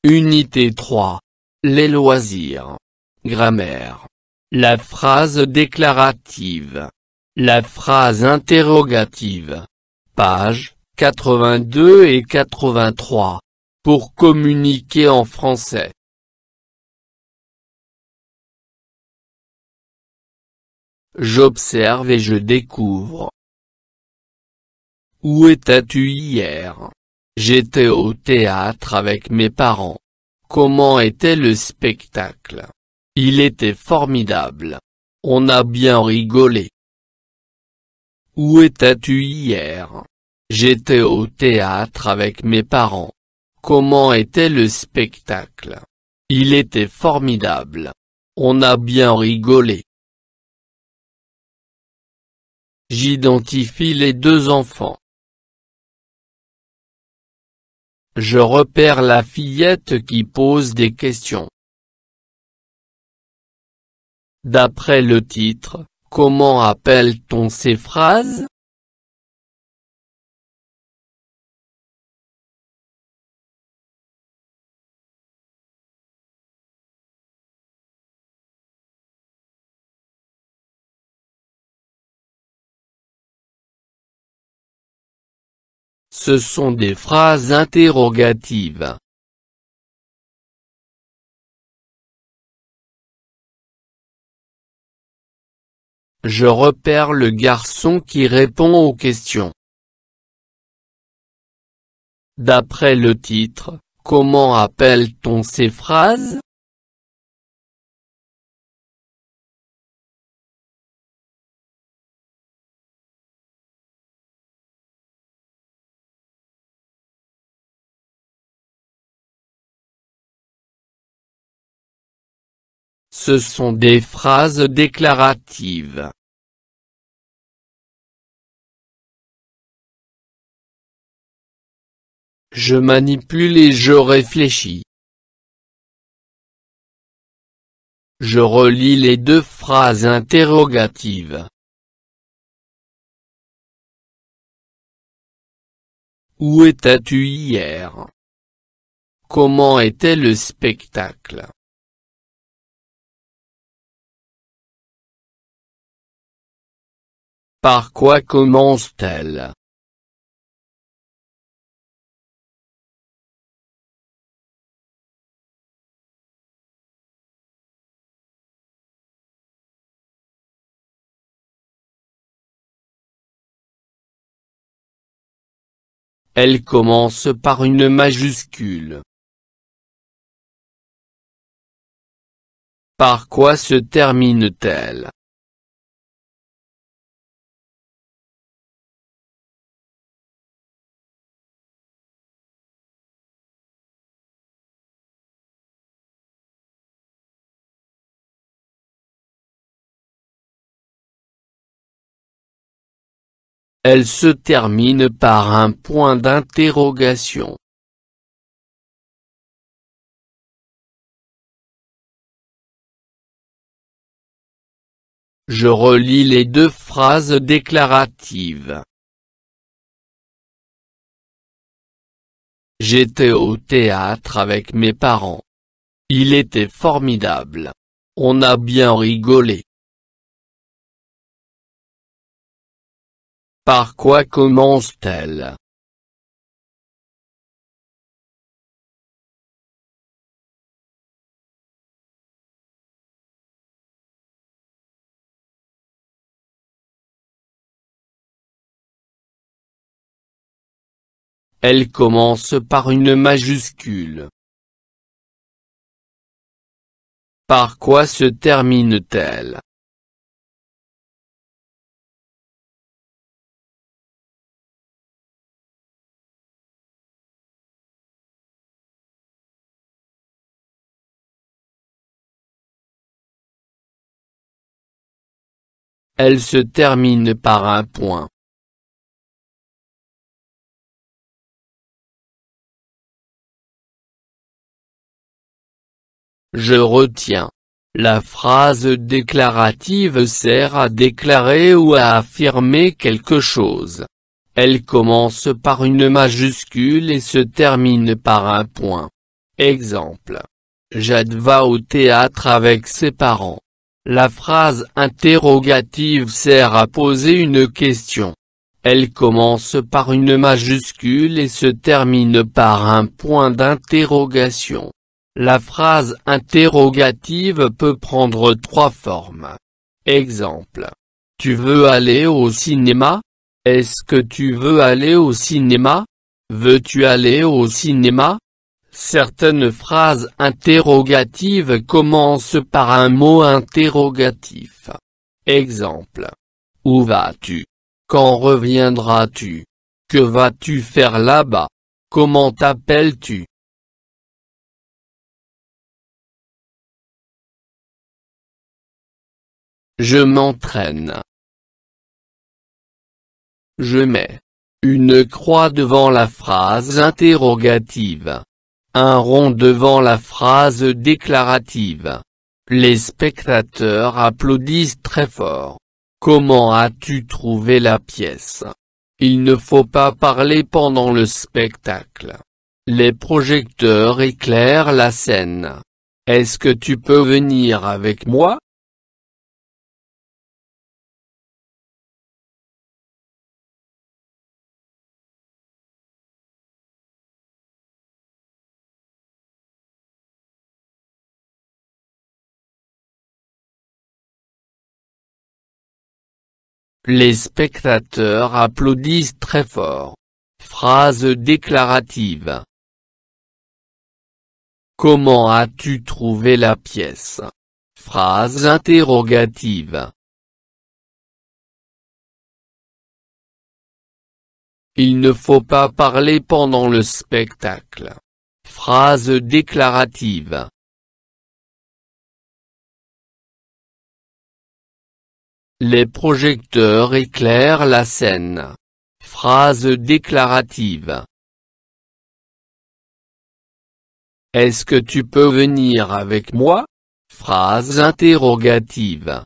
Unité 3. Les loisirs. Grammaire. La phrase déclarative. La phrase interrogative. Pages 82 et 83. Pour communiquer en français. J'observe et je découvre. Où étais-tu hier? J'étais au théâtre avec mes parents. Comment était le spectacle? Il était formidable. On a bien rigolé. Où étais-tu hier? J'étais au théâtre avec mes parents. Comment était le spectacle? Il était formidable. On a bien rigolé. J'identifie les deux enfants. Je repère la fillette qui pose des questions. D'après le titre, comment appelle-t-on ces phrases? Ce sont des phrases interrogatives. Je repère le garçon qui répond aux questions. D'après le titre, comment appelle-t-on ces phrases? Ce sont des phrases déclaratives. Je manipule et je réfléchis. Je relis les deux phrases interrogatives. Où étais-tu hier? Comment était le spectacle? Par quoi commence-t-elle? Elle commence par une majuscule. Par quoi se termine-t-elle? Elle se termine par un point d'interrogation. Je relis les deux phrases déclaratives. J'étais au théâtre avec mes parents. Il était formidable. On a bien rigolé. Par quoi commence-t-elle? Elle commence par une majuscule. Par quoi se termine-t-elle? Elle se termine par un point. Je retiens. La phrase déclarative sert à déclarer ou à affirmer quelque chose. Elle commence par une majuscule et se termine par un point. Exemple. Jade va au théâtre avec ses parents. La phrase interrogative sert à poser une question. Elle commence par une majuscule et se termine par un point d'interrogation. La phrase interrogative peut prendre 3 formes. Exemple. Tu veux aller au cinéma? Est-ce que tu veux aller au cinéma? Veux-tu aller au cinéma? Certaines phrases interrogatives commencent par un mot interrogatif. Exemple. Où vas-tu? Quand reviendras-tu? Que vas-tu faire là-bas? Comment t'appelles-tu? Je m'entraîne. Je mets une croix devant la phrase interrogative. Un rond devant la phrase déclarative. Les spectateurs applaudissent très fort. Comment as-tu trouvé la pièce? Il ne faut pas parler pendant le spectacle. Les projecteurs éclairent la scène. Est-ce que tu peux venir avec moi? Les spectateurs applaudissent très fort. Phrase déclarative. Comment as-tu trouvé la pièce? Phrase interrogative. Il ne faut pas parler pendant le spectacle. Phrase déclarative. Les projecteurs éclairent la scène. Phrase déclarative. Est-ce que tu peux venir avec moi? Phrase interrogative.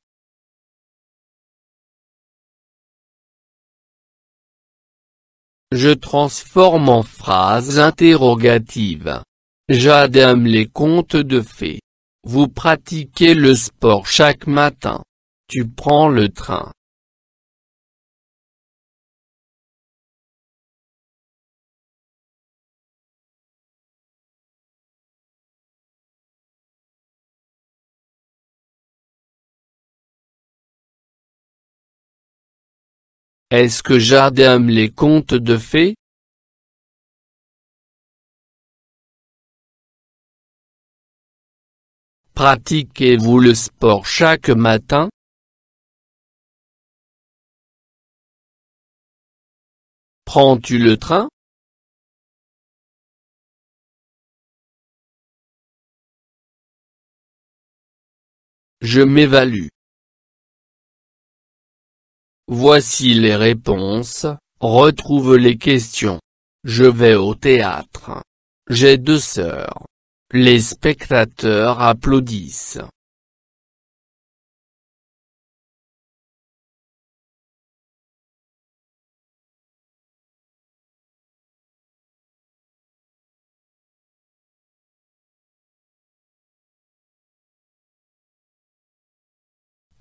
Je transforme en phrase interrogative. Jade aime les contes de fées. Vous pratiquez le sport chaque matin. Tu prends le train. Est-ce que Jade aime les contes de fées? Pratiquez-vous le sport chaque matin? Prends-tu le train? Je m'évalue. Voici les réponses, retrouve les questions. Je vais au théâtre. J'ai 2 sœurs. Les spectateurs applaudissent.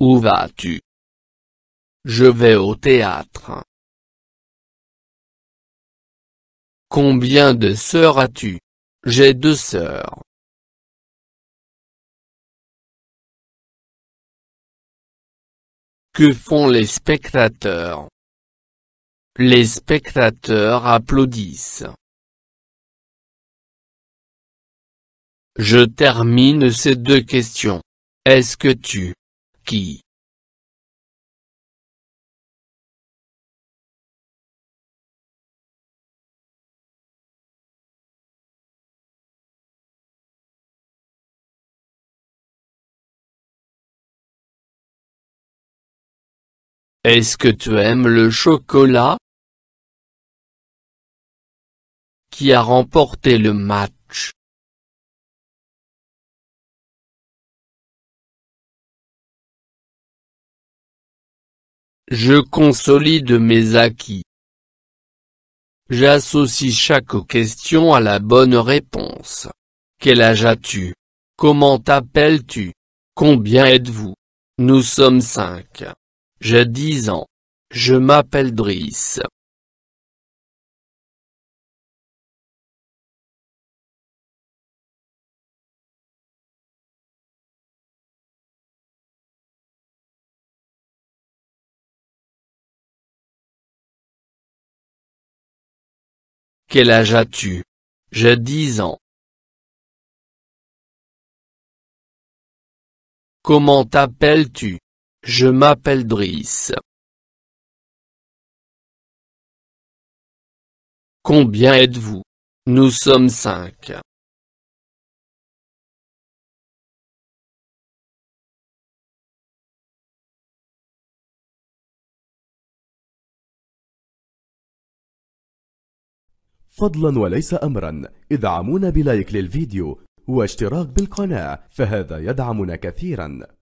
Où vas-tu? Je vais au théâtre. Combien de sœurs as-tu? J'ai 2 sœurs. Que font les spectateurs? Les spectateurs applaudissent. Je termine ces 2 questions. Est-ce que tu, qui, est-ce que tu aimes le chocolat? Qui a remporté le match? Je consolide mes acquis. J'associe chaque question à la bonne réponse. Quel âge as-tu? Comment t'appelles-tu? Combien êtes-vous? Nous sommes 5. J'ai 10 ans. Je m'appelle Driss. Quel âge as-tu? J'ai 10 ans. Comment t'appelles-tu? Je m'appelle Driss. Combien êtes-vous? Nous sommes 5. فضلا وليس أمرا ادعمونا بلايك للفيديو واشتراك بالقناة، فهذا يدعمنا كثيرا.